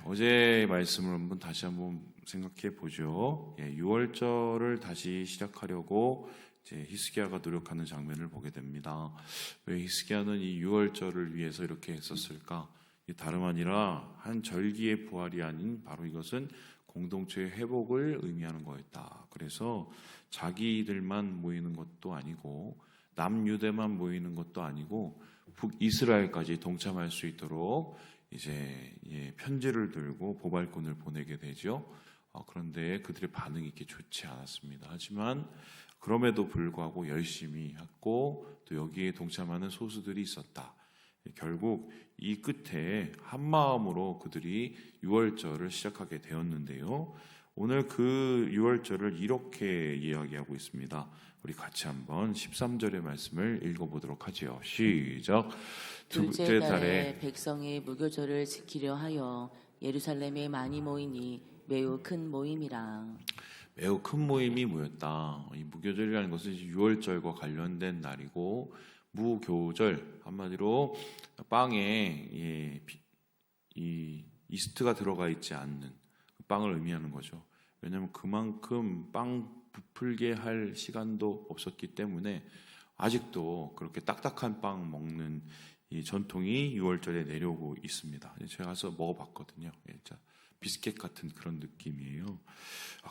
어제 말씀을 다시 한번 생각해 보죠. 6월절을 다시 시작하려고 이제 히스기야가 노력하는 장면을 보게 됩니다. 왜 히스기야는 이 6월절을 위해서 이렇게 했었을까? 다름 아니라 한 절기의 부활이 아닌 바로 이것은 공동체의 회복을 의미하는 거였다. 그래서 자기들만 모이는 것도 아니고 남유대만 모이는 것도 아니고 북이스라엘까지 동참할 수 있도록 이제 편지를 들고 보발꾼을 보내게 되죠. 그런데 그들의 반응이 이렇게 좋지 않았습니다. 하지만 그럼에도 불구하고 열심히 했고 또 여기에 동참하는 소수들이 있었다. 결국 이 끝에 한 마음으로 그들이 6월절을 시작하게 되었는데요. 오늘 그 6월절을 이렇게 이야기하고 있습니다. 우리 같이 한번 13절의 말씀을 읽어보도록 하지요. 시작. 둘째 달에 백성이 무교절을 지키려 하여 예루살렘에 많이 모이니 매우 큰 모임이라. 매우 큰 모임이 모였다. 이 무교절이라는 것은 6월절과 관련된 날이고, 무교절 한마디로 빵에 이 이스트가 들어가 있지 않는 빵을 의미하는 거죠. 왜냐하면 그만큼 빵 부풀게 할 시간도 없었기 때문에 아직도 그렇게 딱딱한 빵 먹는 이 전통이 6월절에 내려오고 있습니다. 제가 가서 먹어봤거든요. 비스켓 같은 그런 느낌이에요.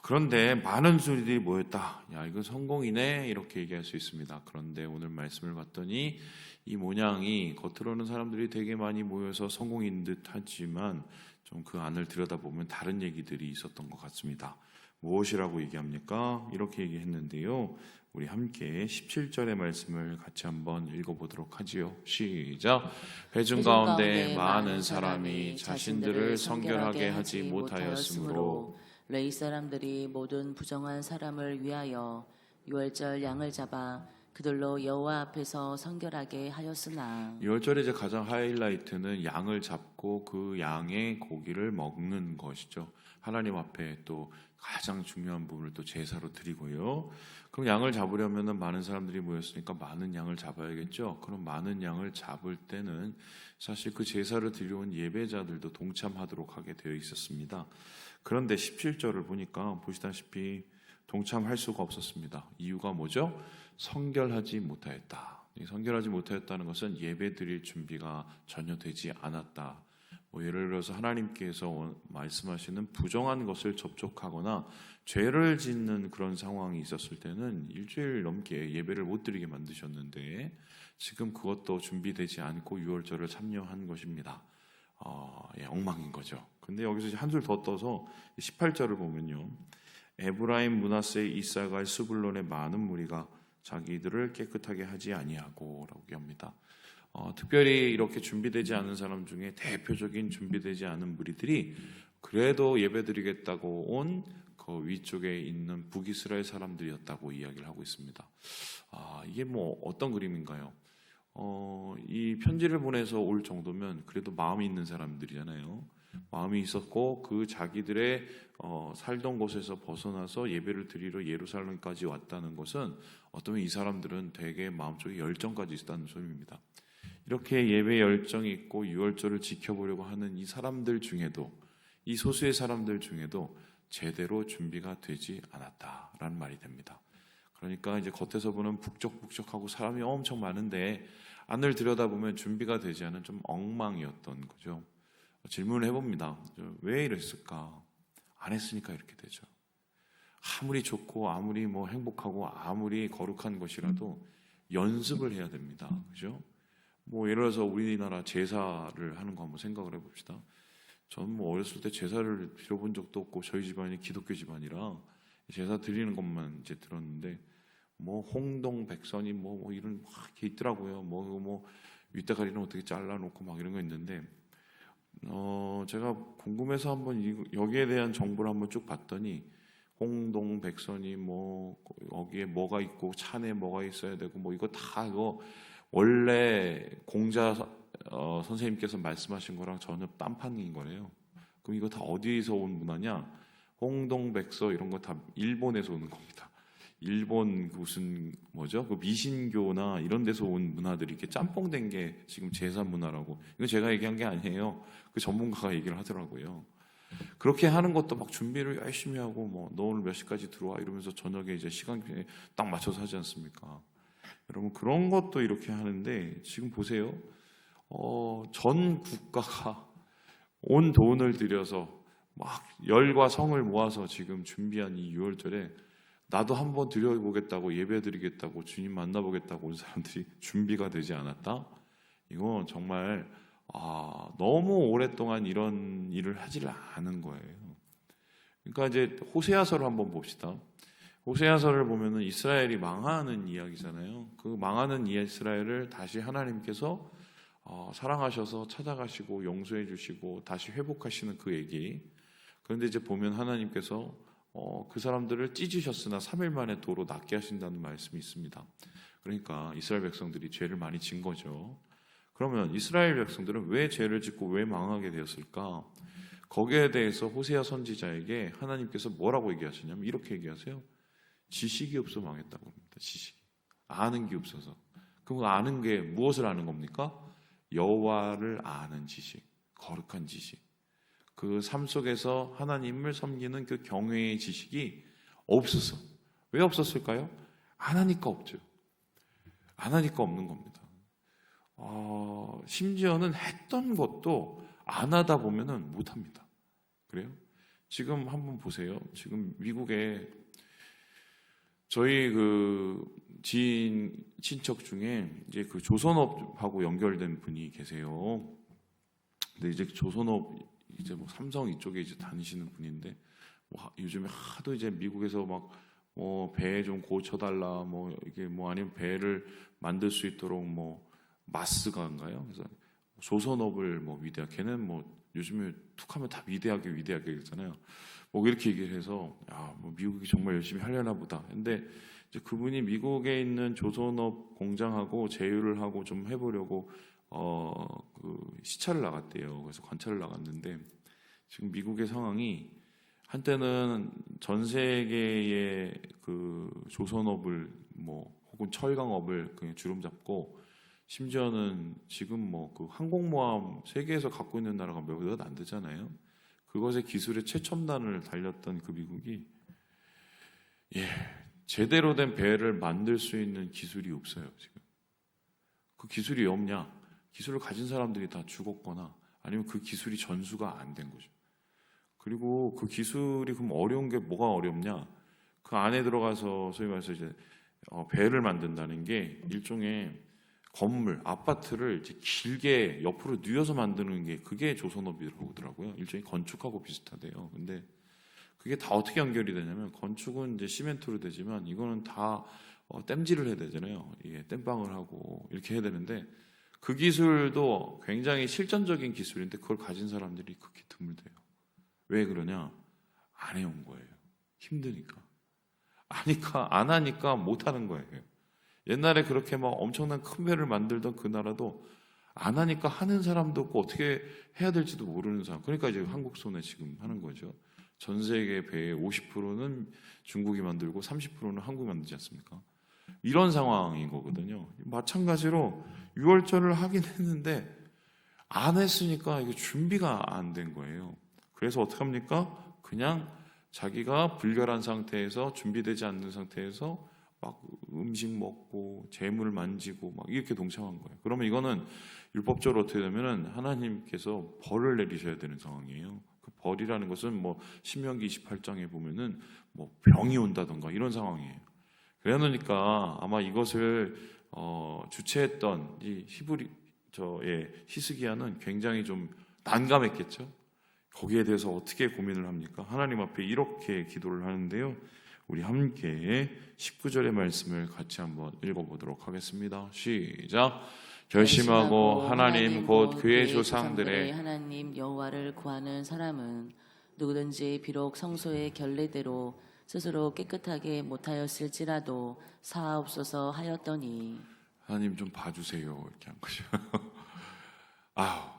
그런데 많은 소리들이 모였다. 야, 이건 성공이네. 이렇게 얘기할 수 있습니다. 그런데 오늘 말씀을 봤더니 이 모양이 겉으로는 사람들이 되게 많이 모여서 성공인 듯 하지만 좀 그 안을 들여다보면 다른 얘기들이 있었던 것 같습니다. 무엇이라고 얘기합니까? 이렇게 얘기했는데요. 우리 함께 17절의 말씀을 같이 한번 읽어보도록 하지요. 시작. 회중 가운데 많은 사람이 자신들을 성결하게 하지 못하였으므로 레위 사람들이 모든 부정한 사람을 위하여 6월절 양을 잡아 그들로 여호와 앞에서 성결하게 하였으나 6월절의 이제 가장 하이라이트는 양을 잡고 그 양의 고기를 먹는 것이죠. 하나님 앞에 또 가장 중요한 부분을 또 제사로 드리고요. 그럼 양을 잡으려면 많은 사람들이 모였으니까 많은 양을 잡아야겠죠. 그럼 많은 양을 잡을 때는 사실 그 제사를 드려온 예배자들도 동참하도록 하게 되어 있었습니다. 그런데 17절을 보니까 보시다시피 동참할 수가 없었습니다. 이유가 뭐죠? 성결하지 못하였다. 성결하지 못하였다는 것은 예배 드릴 준비가 전혀 되지 않았다. 예를 들어서 하나님께서 말씀하시는 부정한 것을 접촉하거나 죄를 짓는 그런 상황이 있었을 때는 일주일 넘게 예배를 못 드리게 만드셨는데 지금 그것도 준비되지 않고 6월절을 참여한 것입니다. 엉망인 거죠. 근데 여기서 한 줄 더 떠서 18절을 보면요. 에브라임, 므낫세, 이사갈, 스불론의 많은 무리가 자기들을 깨끗하게 하지 아니하고 라고 얘기합니다. 특별히 이렇게 준비되지 않은 사람 중에 대표적인 준비되지 않은 무리들이 그래도 예배드리겠다고 온 그 위쪽에 있는 북이스라엘 사람들이었다고 이야기를 하고 있습니다. 이게 뭐 어떤 그림인가요? 이 편지를 보내서 올 정도면 그래도 마음이 있는 사람들이잖아요. 마음이 있었고 그 자기들의 살던 곳에서 벗어나서 예배를 드리러 예루살렘까지 왔다는 것은 어쩌면 이 사람들은 되게 마음속에 열정까지 있다는 소리입니다. 이렇게 예배 열정이 있고 6월절을 지켜보려고 하는 이 사람들 중에도 이 소수의 사람들 중에도 제대로 준비가 되지 않았다라는 말이 됩니다. 그러니까 이제 겉에서 보는 북적북적하고 사람이 엄청 많은데 안을 들여다보면 준비가 되지 않은 좀 엉망이었던 거죠. 질문을 해봅니다. 왜 이랬을까? 안 했으니까 이렇게 되죠. 아무리 좋고 아무리 뭐 행복하고 아무리 거룩한 것이라도 연습을 해야 됩니다. 그죠? 뭐 예를 들어서 우리나라 제사를 하는 거 한번 생각을 해봅시다. 저는 뭐 어렸을 때 제사를 드려본 적도 없고 저희 집안이 기독교 집안이라 제사 드리는 것만 이제 들었는데 뭐 홍동 백선이 뭐 이런 막 이렇게 있더라고요. 뭐 윗대가리는 어떻게 잘라놓고 막 이런 거 있는데 제가 궁금해서 한번 여기에 대한 정보를 한번 쭉 봤더니 홍동 백선이 뭐 여기에 뭐가 있고 찬에 뭐가 있어야 되고 뭐 이거 다 이거 원래 공자 선생님께서 말씀하신 거랑 전혀 딴판인 거래요. 그럼 이거 다 어디서 온 문화냐? 홍동백서 이런 거 다 일본에서 오는 겁니다. 일본 무슨 뭐죠? 그 미신교나 이런 데서 온 문화들이 이렇게 짬뽕된 게 지금 제사 문화라고. 이거 제가 얘기한 게 아니에요. 그 전문가가 얘기를 하더라고요. 그렇게 하는 것도 막 준비를 열심히 하고 뭐 너 오늘 몇 시까지 들어와 이러면서 저녁에 이제 시간에 딱 맞춰서 하지 않습니까? 여러분 그런 것도 이렇게 하는데 지금 보세요. 전 국가가 온 돈을 들여서 막 열과 성을 모아서 지금 준비한 이 6월절에 나도 한번 드려보겠다고 예배드리겠다고 주님 만나보겠다고 온 사람들이 준비가 되지 않았다? 이건 정말 너무 오랫동안 이런 일을 하지를 않은 거예요. 그러니까 이제 호세아서를 한번 봅시다. 호세아서를 보면은 이스라엘이 망하는 이야기잖아요. 그 망하는 이스라엘을 다시 하나님께서 사랑하셔서 찾아가시고 용서해 주시고 다시 회복하시는 그 얘기. 그런데 이제 보면 하나님께서 그 사람들을 찢으셨으나 3일 만에 도로 낫게 하신다는 말씀이 있습니다. 그러니까 이스라엘 백성들이 죄를 많이 진 거죠. 그러면 이스라엘 백성들은 왜 죄를 짓고 왜 망하게 되었을까? 거기에 대해서 호세아 선지자에게 하나님께서 뭐라고 얘기하시냐면 이렇게 얘기하세요. 지식이 없어 망했다고 합니다. 지식이. 아는 게 없어서. 그럼 아는 게 무엇을 아는 겁니까? 여호와를 아는 지식, 거룩한 지식. 그 삶 속에서 하나님을 섬기는 그 경외의 지식이 없었어. 왜 없었을까요? 안 하니까 없죠. 안 하니까 없는 겁니다. 심지어는 했던 것도 안 하다 보면은 못 합니다. 그래요? 지금 한번 보세요. 지금 미국에 저희 그 지인 친척 중에 이제 그 조선업하고 연결된 분이 계세요. 근데 이제 조선업 이제 뭐 삼성 이쪽에 이제 다니시는 분인데 요즘에 하도 이제 미국에서 막 배 좀 고쳐달라 뭐 이게 뭐 아니면 배를 만들 수 있도록 뭐 마스가인가요? 그래서 조선업을 뭐 위대하게 걔는 뭐 요즘에 툭하면 다 위대하게 그러잖아요. 뭐 이렇게 얘기를 해서 뭐 미국이 정말 열심히 하려나 보다. 근데 이제 그분이 미국에 있는 조선업 공장하고 제휴를 하고 좀 해보려고 그 시찰을 나갔대요. 그래서 관찰을 나갔는데 지금 미국의 상황이 한때는 전 세계의 그 조선업을 뭐 혹은 철강업을 그냥 주름 잡고 심지어는 지금 뭐 그 항공모함 세계에서 갖고 있는 나라가 몇몇 안 되잖아요. 그것의 기술의 최첨단을 달렸던 그 미국이 제대로 된 배를 만들 수 있는 기술이 없어요. 지금 그 기술이 없냐? 기술을 가진 사람들이 다 죽었거나 아니면 그 기술이 전수가 안 된 거죠. 그리고 그 기술이 그럼 어려운 게 뭐가 어렵냐? 그 안에 들어가서 소위 말해서 이제 배를 만든다는 게 일종의 건물, 아파트를 이제 길게 옆으로 뉘어서 만드는 게 그게 조선업이라고 하더라고요. 일종의 건축하고 비슷하대요. 근데 그게 다 어떻게 연결이 되냐면 건축은 이제 시멘트로 되지만 이거는 다 땜질을 해야 되잖아요. 이게 땜빵을 하고 이렇게 해야 되는데 그 기술도 굉장히 실전적인 기술인데 그걸 가진 사람들이 그렇게 드물대요. 왜 그러냐? 안 해온 거예요. 힘드니까. 안 하니까 못 하는 거예요. 옛날에 그렇게 막 엄청난 큰 배를 만들던 그 나라도 안 하니까 하는 사람도 없고 어떻게 해야 될지도 모르는 사람. 그러니까 이제 한국 손에 지금 하는 거죠. 전 세계 배의 50%는 중국이 만들고 30%는 한국이 만들지 않습니까? 이런 상황인 거거든요. 마찬가지로 6월절을 하긴 했는데 안 했으니까 이게 준비가 안 된 거예요. 그래서 어떻게 합니까? 그냥 자기가 불결한 상태에서 준비되지 않는 상태에서 막 음식 먹고 재물 만지고 막 이렇게 동참한 거예요. 그러면 이거는 율법적으로 어떻게 되면은 하나님께서 벌을 내리셔야 되는 상황이에요. 그 벌이라는 것은 뭐 신명기 28장에 보면은 뭐 병이 온다던가 이런 상황이에요. 그러니까 아마 이것을 주최했던 이 히스기야는 굉장히 좀 난감했겠죠. 거기에 대해서 어떻게 고민을 합니까? 하나님 앞에 이렇게 기도를 하는데요. 우리 함께 19절의 말씀을 같이 한번 읽어보도록 하겠습니다. 시작. 결심하고 하나님 곧 그의 조상들의 하나님 여호와를 구하는 사람은 누구든지 비록 성소의 결례대로 스스로 깨끗하게 못하였을지라도 사하옵소서 하였더니 하나님 좀 봐주세요 이렇게 한 거죠.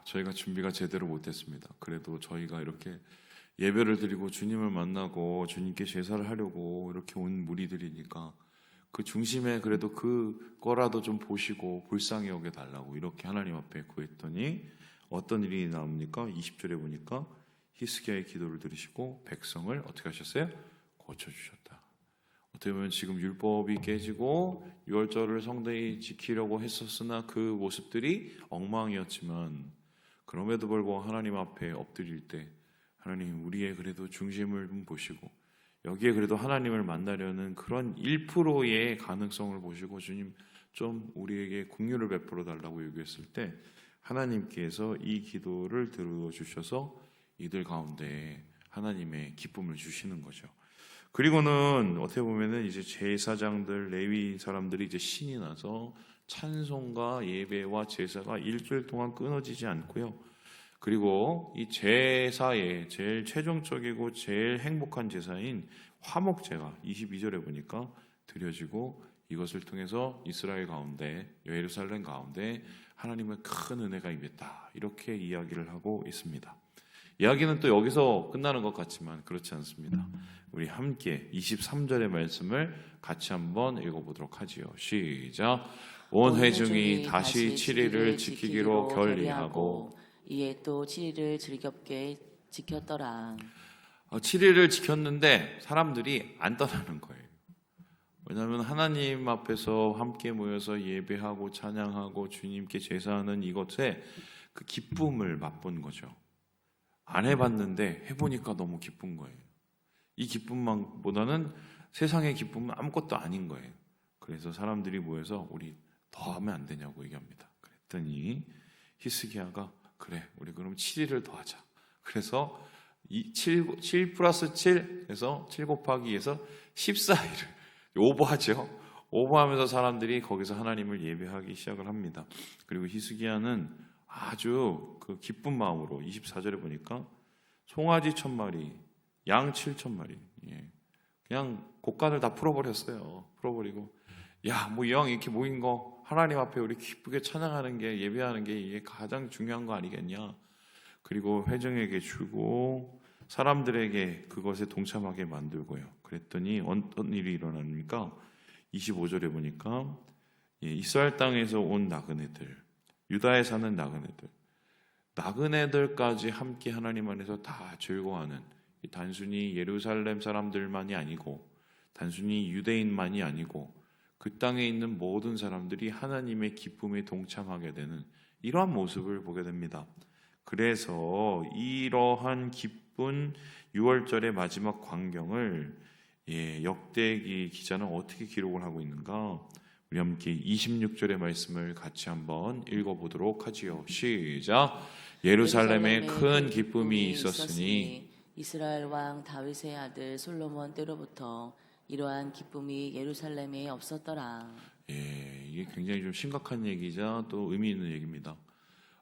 저희가 준비가 제대로 못했습니다. 그래도 저희가 이렇게 예배를 드리고 주님을 만나고 주님께 제사를 하려고 이렇게 온 무리들이니까 그 중심에 그래도 그거라도 좀 보시고 불쌍히 여겨 달라고 이렇게 하나님 앞에 구했더니 어떤 일이 나옵니까? 20절에 보니까 히스기야의 기도를 들으시고 백성을 어떻게 하셨어요? 고쳐주셨다. 어떻게 보면 지금 율법이 깨지고 유월절을 성대히 지키려고 했었으나 그 모습들이 엉망이었지만 그럼에도 불구하고 하나님 앞에 엎드릴 때 하나님 우리의 그래도 중심을 좀 보시고 여기에 그래도 하나님을 만나려는 그런 1%의 가능성을 보시고 주님 좀 우리에게 긍휼을 베풀어 달라고 요구했을 때 하나님께서 이 기도를 들어주셔서 이들 가운데 하나님의 기쁨을 주시는 거죠. 그리고는 어떻게 보면은 이제 제사장들, 레위 사람들이 이제 신이 나서 찬송과 예배와 제사가 일주일 동안 끊어지지 않고요. 그리고 이 제사의 제일 최종적이고 제일 행복한 제사인 화목제가 22절에 보니까 드려지고 이것을 통해서 이스라엘 가운데 예루살렘 가운데 하나님의 큰 은혜가 임했다. 이렇게 이야기를 하고 있습니다. 이야기는 또 여기서 끝나는 것 같지만 그렇지 않습니다. 우리 함께 23절의 말씀을 같이 한번 읽어보도록 하지요. 시작. 온 회중이 다시 7일을 지키기로 결의하고 이에 또 7일을 즐겁게 지켰더라. 7일을 지켰는데 사람들이 안 떠나는 거예요. 왜냐하면 하나님 앞에서 함께 모여서 예배하고 찬양하고 주님께 제사하는 이것에 그 기쁨을 맛본 거죠. 안 해봤는데 해보니까 너무 기쁜 거예요. 이 기쁨만보다는 세상의 기쁨은 아무것도 아닌 거예요. 그래서 사람들이 모여서 우리 더 하면 안 되냐고 얘기합니다. 그랬더니 히스기야가 그래 우리 그럼 7일을 더 하자. 그래서 7 플러스 7 해서 7 곱하기 해서 14일을 오버하죠. 오버하면서 사람들이 거기서 하나님을 예배하기 시작을 합니다. 그리고 히스기야는 아주 그 기쁜 마음으로 24절에 보니까 송아지 1000마리, 양 7000마리, 그냥 곡간을 다 풀어버렸어요. 풀어버리고 야, 뭐 이왕 이렇게 모인 거 하나님 앞에 우리 기쁘게 찬양하는 게 예배하는 게 이게 가장 중요한 거 아니겠냐. 그리고 회중에게 주고 사람들에게 그것에 동참하게 만들고요. 그랬더니 어떤 일이 일어납니까? 25절에 보니까 이스라엘 땅에서 온 나그네들, 유다에 사는 나그네들까지 함께 하나님 안에서 다 즐거워하는 단순히 예루살렘 사람들만이 아니고 단순히 유대인만이 아니고 그 땅에 있는 모든 사람들이 하나님의 기쁨에 동참하게 되는 이러한 모습을 보게 됩니다. 그래서 이러한 기쁜 6월절의 마지막 광경을 역대기 기자는 어떻게 기록을 하고 있는가? 우리 함께 26절의 말씀을 같이 한번 읽어보도록 하지요. 시작. 예루살렘에 큰 기쁨이 있었으니 이스라엘 왕 다윗의 아들 솔로몬 때로부터 이러한 기쁨이 예루살렘에 없었더라. 이게 굉장히 좀 심각한 얘기자 또 의미 있는 얘기입니다.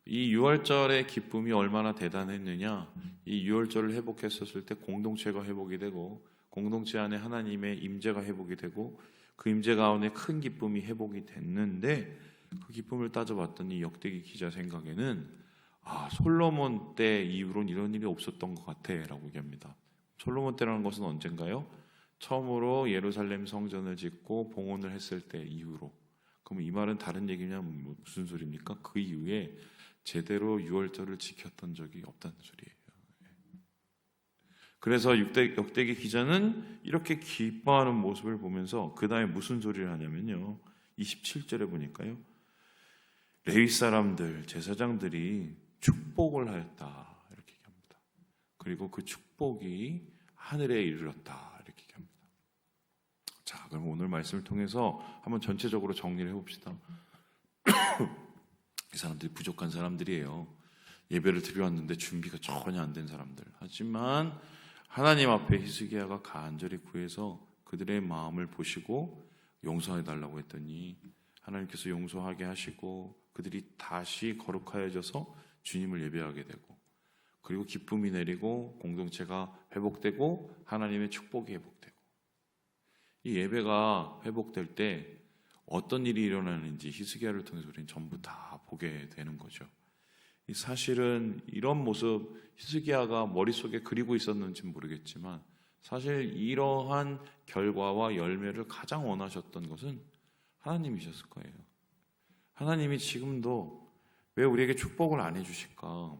이 6월절의 기쁨이 얼마나 대단했느냐. 이 6월절을 회복했었을 때 공동체가 회복이 되고 공동체 안에 하나님의 임재가 회복이 되고 그 임재 가운데 큰 기쁨이 회복이 됐는데 그 기쁨을 따져봤더니 역대기 기자 생각에는 솔로몬 때 이후로는 이런 일이 없었던 것 같아 라고 얘기합니다. 솔로몬 때라는 것은 언젠가요? 처음으로 예루살렘 성전을 짓고 봉헌을 했을 때 이후로. 그럼 이 말은 다른 얘기냐 무슨 소리입니까? 그 이후에 제대로 6월절을 지켰던 적이 없다는 소리예요. 그래서 역대기 기자는 이렇게 기뻐하는 모습을 보면서 그 다음에 무슨 소리를 하냐면요. 27절에 보니까요. 레위 사람들, 제사장들이 축복을 하였다. 이렇게 얘기합니다. 그리고 그 축복이 하늘에 이르렀다. 이렇게 얘기합니다. 자, 그럼 오늘 말씀을 통해서 한번 전체적으로 정리를 해봅시다. 이 사람들이 부족한 사람들이에요. 예배를 드려왔는데 준비가 전혀 안 된 사람들. 하지만 하나님 앞에 히스기야가 간절히 구해서 그들의 마음을 보시고 용서해달라고 했더니 하나님께서 용서하게 하시고 그들이 다시 거룩하여져서 주님을 예배하게 되고 그리고 기쁨이 내리고 공동체가 회복되고 하나님의 축복이 회복되고 이 예배가 회복될 때 어떤 일이 일어나는지 히스기야를 통해서 우리는 전부 다 보게 되는 거죠. 사실은 이런 모습 히스기야가 머릿속에 그리고 있었는지 모르겠지만 사실 이러한 결과와 열매를 가장 원하셨던 것은 하나님이셨을 거예요. 하나님이 지금도 왜 우리에게 축복을 안 해주실까?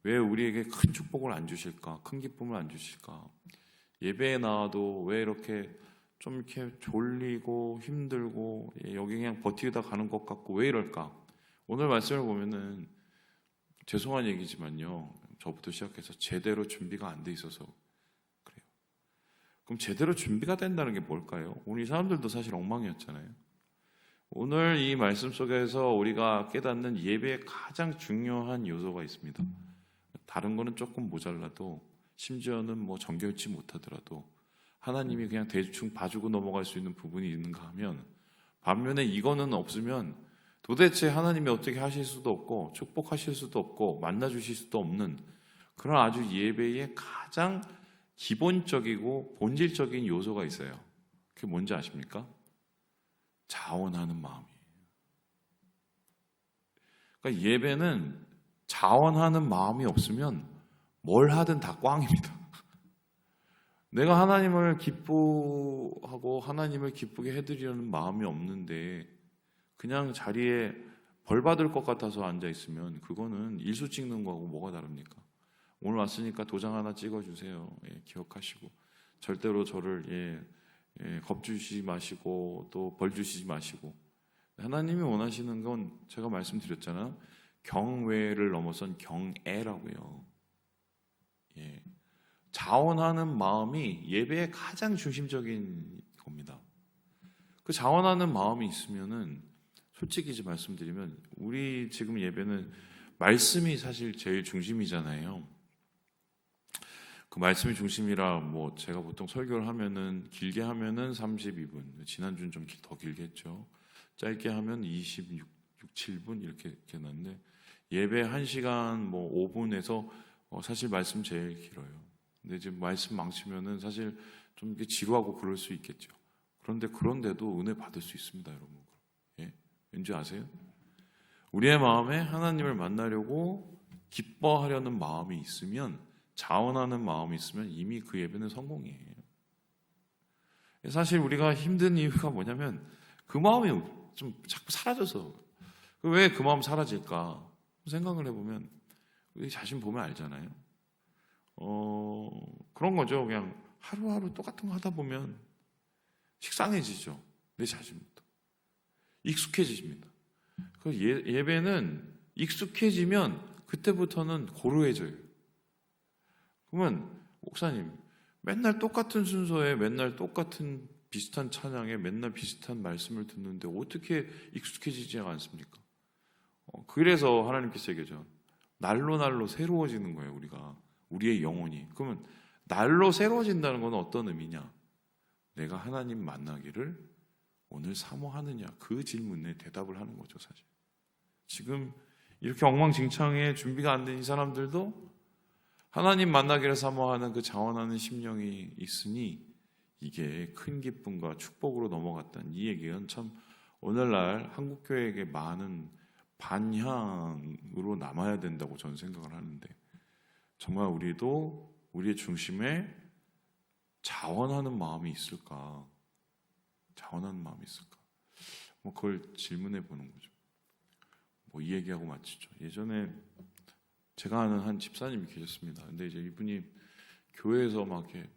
왜 우리에게 큰 축복을 안 주실까? 큰 기쁨을 안 주실까? 예배에 나와도 왜 이렇게 좀 이렇게 졸리고 힘들고 여기 그냥 버티다 가는 것 같고 왜 이럴까? 오늘 말씀을 보면은 죄송한 얘기지만요. 저부터 시작해서 제대로 준비가 안 돼 있어서 그래요. 그럼 제대로 준비가 된다는 게 뭘까요? 오늘 이 사람들도 사실 엉망이었잖아요. 오늘 이 말씀 속에서 우리가 깨닫는 예배의 가장 중요한 요소가 있습니다. 다른 거는 조금 모자라도 심지어는 뭐 정결치 못하더라도 하나님이 그냥 대충 봐주고 넘어갈 수 있는 부분이 있는가 하면 반면에 이거는 없으면 도대체 하나님이 어떻게 하실 수도 없고 축복하실 수도 없고 만나주실 수도 없는 그런 아주 예배의 가장 기본적이고 본질적인 요소가 있어요. 그게 뭔지 아십니까? 자원하는 마음이에요. 그러니까 예배는 자원하는 마음이 없으면 뭘 하든 다 꽝입니다. 내가 하나님을 기뻐하고 하나님을 기쁘게 해드리려는 마음이 없는데 그냥 자리에 벌 받을 것 같아서 앉아 있으면 그거는 일수 찍는 거하고 뭐가 다릅니까? 오늘 왔으니까 도장 하나 찍어주세요. 기억하시고 절대로 저를 겁주시지 마시고 또 벌 주시지 마시고 하나님이 원하시는 건 제가 말씀드렸잖아요. 경외를 넘어선 경애라고요. 자원하는 마음이 예배의 가장 중심적인 겁니다. 그 자원하는 마음이 있으면은 솔직히 이제 말씀드리면 우리 지금 예배는 말씀이 사실 제일 중심이잖아요. 그 말씀이 중심이라 뭐 제가 보통 설교를 하면은 길게 하면은 32분, 지난주는 좀 더 길게 했죠. 짧게 하면 26, 7분 이렇게 났는데 예배 1시간 뭐 5분에서 사실 말씀 제일 길어요. 근데 지금 말씀 망치면은 사실 좀 이렇게 지루하고 그럴 수 있겠죠. 그런데도 은혜 받을 수 있습니다, 여러분. 왠지 아세요? 우리의 마음에 하나님을 만나려고 기뻐하려는 마음이 있으면 자원하는 마음이 있으면 이미 그 예배는 성공이에요. 사실 우리가 힘든 이유가 뭐냐면 그 마음이 좀 자꾸 사라져서 왜 그 마음 사라질까 생각을 해보면 우리 자신 보면 알잖아요. 그런 거죠. 그냥 하루하루 똑같은 거 하다 보면 식상해지죠. 내 자신부터 익숙해집니다. 그 예배는 익숙해지면 그때부터는 고루해져요. 그러면 목사님 맨날 똑같은 순서에 맨날 똑같은 비슷한 찬양에 맨날 비슷한 말씀을 듣는데 어떻게 익숙해지지 않습니까? 그래서 하나님께서 얘기하죠. 날로 새로워지는 거예요. 우리의 영혼이. 그러면 날로 새로워진다는 건 어떤 의미냐? 내가 하나님 만나기를 오늘 사모하느냐? 그 질문에 대답을 하는 거죠, 사실. 지금 이렇게 엉망진창에 준비가 안 된 이 사람들도 하나님 만나기를 사모하는 그 자원하는 심령이 있으니 이게 큰 기쁨과 축복으로 넘어갔다는 이 얘기는 참 오늘날 한국교회에게 많은 반향으로 남아야 된다고 저는 생각을 하는데 정말 우리도 우리의 중심에 자원하는 마음이 있을까? 자원하는 마음이 있을까? 뭐 그걸 질문해 보는 거죠. 뭐 이 얘기하고 마치죠. 예전에 제가 아는 한 집사님이 계셨습니다. 근데 이제 이분이 교회에서 막 이렇게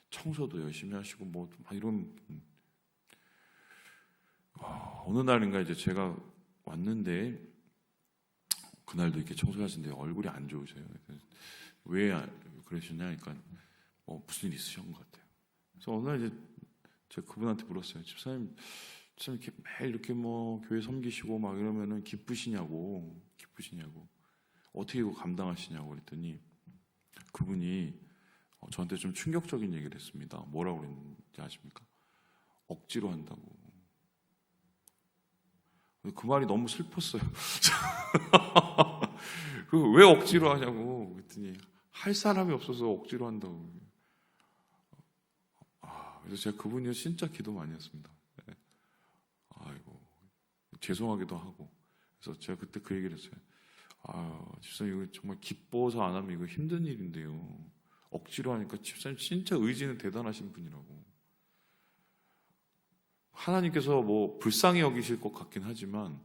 청소도 열심히 하시고 뭐 막 이런 어느 날인가 이제 제가 왔는데 그날도 이렇게 청소하시는데 얼굴이 안 좋으세요. 왜 그러셨냐? 그러니까 무슨 일 있으신 것 같아요. 그래서 어느 날 이제 제가 그분한테 물었어요. 집사님 이렇게 매일 이렇게 뭐 교회 섬기시고 막 이러면은 기쁘시냐고 어떻게 이거 감당하시냐고 그랬더니 그분이 저한테 좀 충격적인 얘기를 했습니다. 뭐라고 그랬는지 아십니까? 억지로 한다고. 그 말이 너무 슬펐어요. 왜 억지로 하냐고 그랬더니 할 사람이 없어서 억지로 한다고. 그래서 제가 그분이 진짜 기도 많이 했습니다. 아이고 죄송하기도 하고. 그래서 제가 그때 그 얘기를 했어요. 집사님 이거 정말 기뻐서 안 하면 이거 힘든 일인데요. 억지로 하니까 집사님 진짜 의지는 대단하신 분이라고. 하나님께서 뭐 불쌍히 여기실 것 같긴 하지만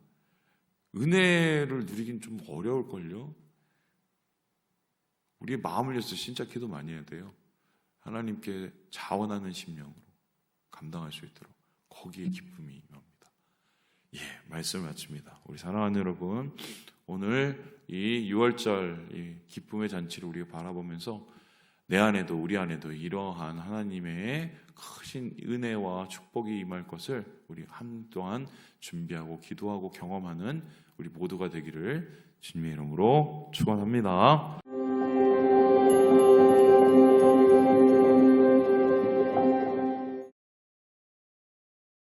은혜를 누리긴 좀 어려울걸요. 우리의 마음을 위해서 진짜 기도 많이 해야 돼요. 하나님께 자원하는 심령으로 감당할 수 있도록 거기에 기쁨이 임합니다. 예, 말씀을 마칩니다. 우리 사랑하는 여러분, 오늘 이 6월절 이 기쁨의 잔치를 우리가 바라보면서 내 안에도 우리 안에도 이러한 하나님의 크신 은혜와 축복이 임할 것을 우리 한동안 준비하고 기도하고 경험하는 우리 모두가 되기를 주님의 이름으로 축원합니다.